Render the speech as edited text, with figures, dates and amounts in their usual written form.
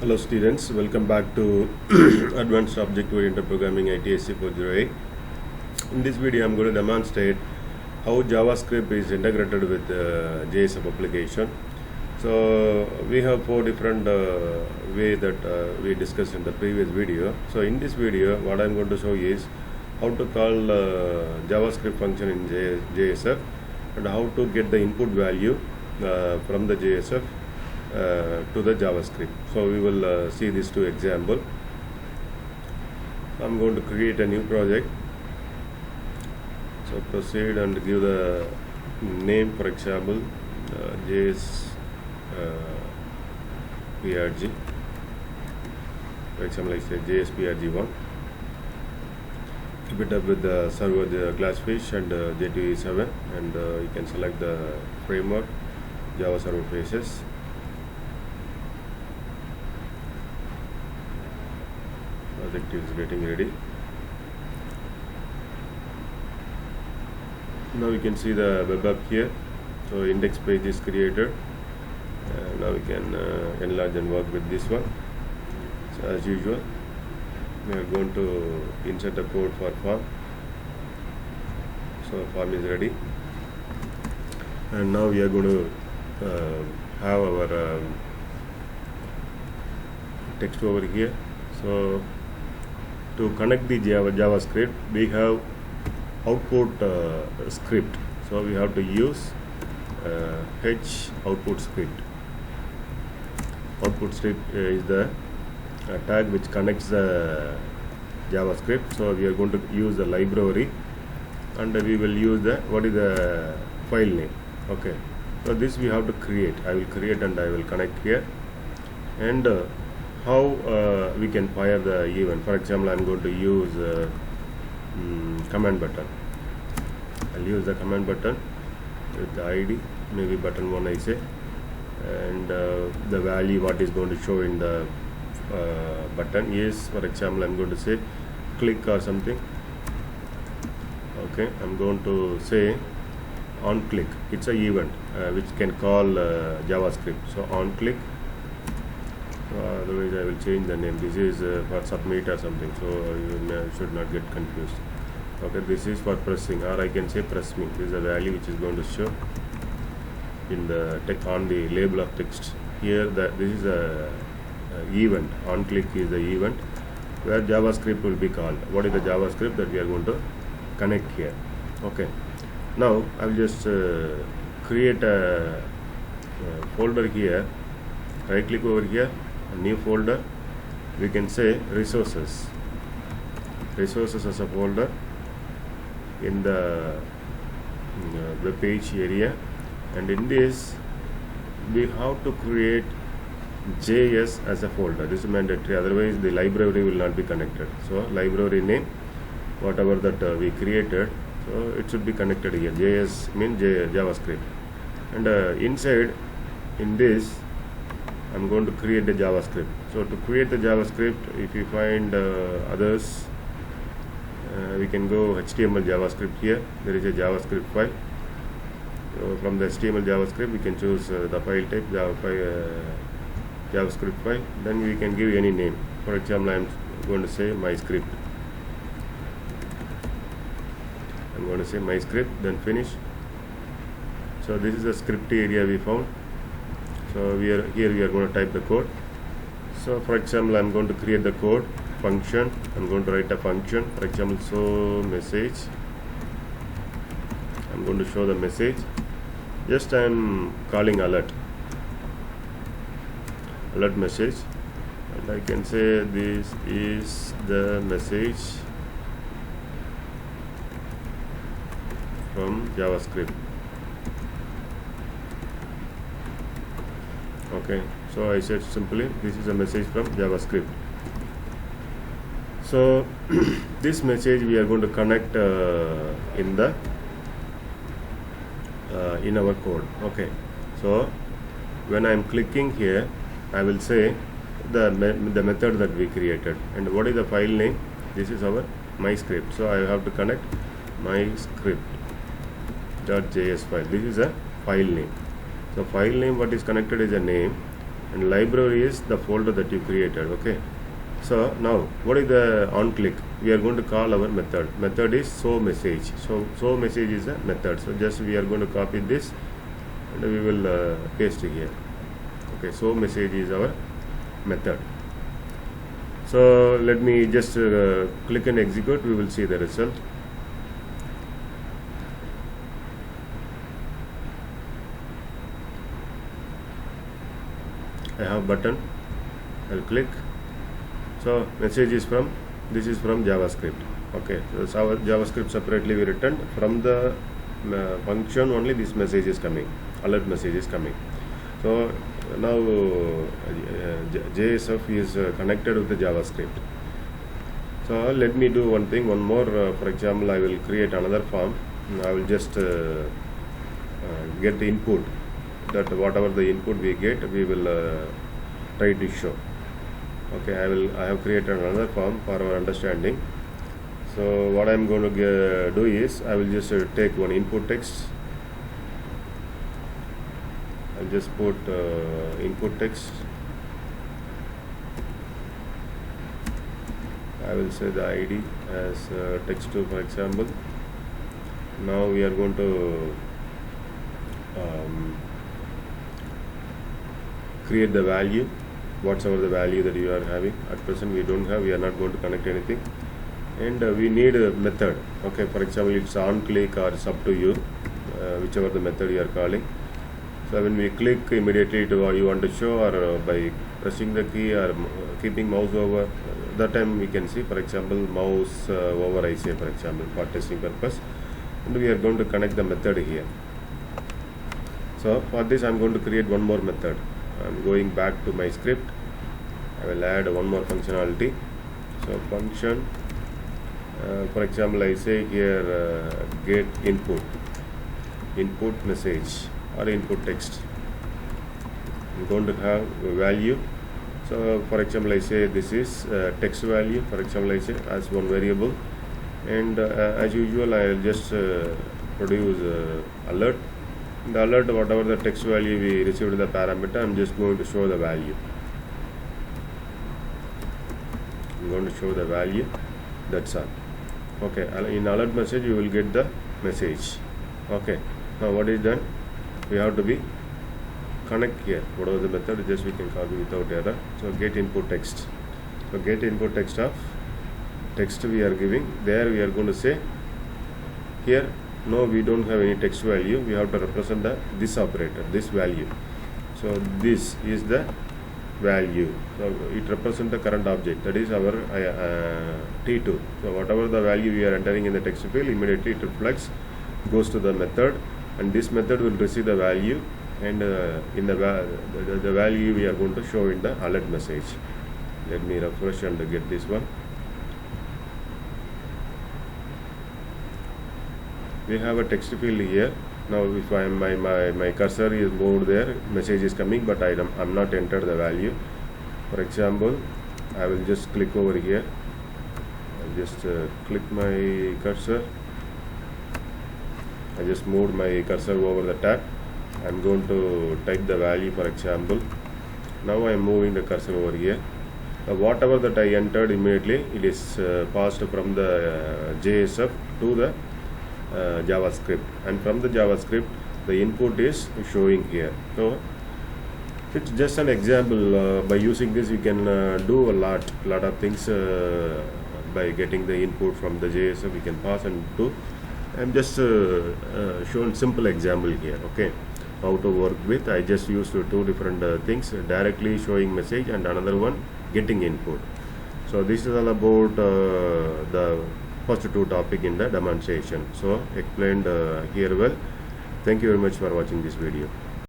Hello students, welcome back to Advanced Object Oriented Programming ITSC 408. In this video I am going to demonstrate how JavaScript is integrated with JSF application. So we have four different ways that we discussed in the previous video. So in this video what I am going to show is how to call JavaScript function in JSF and how to get the input value from the JSF to the JavaScript. So we will see these two examples. I'm going to create a new project. So proceed and give the name, for example, JS PRG. For example, I say JSPRG1. Keep it up with the server, the Glassfish and J2E7, and you can select the framework, Java Server Faces. Project is getting ready. Now you can see the web app here. So index page is created. Now we can enlarge and work with this one. So as usual, we are going to insert a code for form. So form is ready, and now we are going to have our text over here. So to connect the JavaScript, we have output script. So we have to use H output script. Output script is the tag which connects the JavaScript. So we are going to use the library, and we will use the what is the file name. Okay. So this we have to create. I will create and I will connect here. And how we can fire the event. For example, I am going to use command button. I'll use the command button with the ID, maybe button 1 I say, and the value what is going to show in the button is, for example, I'm going to say click or something. Okay, I'm going to say on click. It's a event which can call JavaScript. So on click. Otherwise I will change the name. This is for submit or something, so you should not get confused. Okay, this is for pressing, or I can say press me. This is a value which is going to show in the on the label of text. Here that this is a event. On click is the event where JavaScript will be called. What is the JavaScript that we are going to connect here? Okay, now I will just create a folder here. Right click over here, a new folder. We can say resources as a folder in the web page area, and in this we have to create JS as a folder. This is mandatory, otherwise the library will not be connected. So library name, whatever that we created, so it should be connected here. JS means JavaScript, and inside in this I'm going to create the JavaScript. So to create the JavaScript, if you find others, we can go HTML JavaScript here. There is a JavaScript file. So from the HTML JavaScript, we can choose the file type JavaScript file. Then we can give any name. For example, I am going to say my script. I'm going to say my script. Then finish. So this is the script area we found. So we are going to type the code. So for example, I'm going to create the code function. I'm going to write a function. For example, show message. I'm going to show the message. Just I'm calling alert message, and I can say this is the message from JavaScript. Okay, so I said simply this is a message from JavaScript. So this message we are going to connect in the in our code. Okay, so when I am clicking here, I will say the method that we created, and what is the file name? This is our my script. So I have to connect my script .js file. This is a file name. So file name what is connected is a name, and library is the folder that you created. Okay, so now what is the on click? We are going to call our method is show message. So message is a method, so just we are going to copy this and we will paste it here. Okay, so message is our method. So let me just click and execute. We will see the result. I have button, I'll click. So message is from, this is from JavaScript. Okay, so our JavaScript separately we returned from the function only. This message is coming, alert message is coming. So now JSF is connected with the JavaScript. So let me do one thing, one more. For example, I will create another form. I will just get the input, that whatever the input we get, we will try to show. Okay, I have created another form for our understanding. So what I am going to do is, I will just take one input text. I'll just put input text. I will say the ID as text2, for example. Now we are going to create the value, whatsoever the value that you are having. At present we don't have, we are not going to connect anything, and we need a method. Okay, for example, it's on click or it's up to you, whichever the method you are calling. So when we click, immediately to what you want to show, or by pressing the key or keeping mouse over, that time we can see, for example, mouse over, I say, for example, for testing purpose, and we are going to connect the method here. So for this I am going to create one more method. I am going back to my script. I will add one more functionality. So function, for example, I say here get input message or input text. I'm going to have a value. So for example, I say this is text value. For example, I say as one variable, and as usual I will just produce alert. In the alert, whatever the text value we received the parameter, I am just going to show the value. I'm going to show the value, that's all. Okay, in alert message you will get the message. Okay, now what is done? We have to be connect here. Whatever the method, just we can copy without error. So get input text. So get input text of text we are giving. There we are going to say here, no, we don't have any text value. We have to represent this operator, this value. So this is the value. So it represents the current object, that is our T2. So whatever the value we are entering in the text field, immediately it reflects, goes to the method, and this method will receive the value, and in the value we are going to show in the alert message. Let me refresh and get this one. We have a text field here. Now if I am my cursor is moved there, message is coming, but I'm not entered the value. For example, I will just click over here. I'll just click my cursor. I just moved my cursor over the tab. I'm going to type the value, for example. Now I am moving the cursor over here. Whatever that I entered, immediately it is passed from the JSF to the JavaScript, and from the JavaScript the input is showing here. So it's just an example. By using this you can do a lot of things by getting the input from the JSF. We can pass and do. I'm just shown simple example here. Okay, how to work with. I just used two different things, directly showing message and another one getting input. So this is all about the first two topic in the demonstration. So explained here well. Thank you very much for watching this video.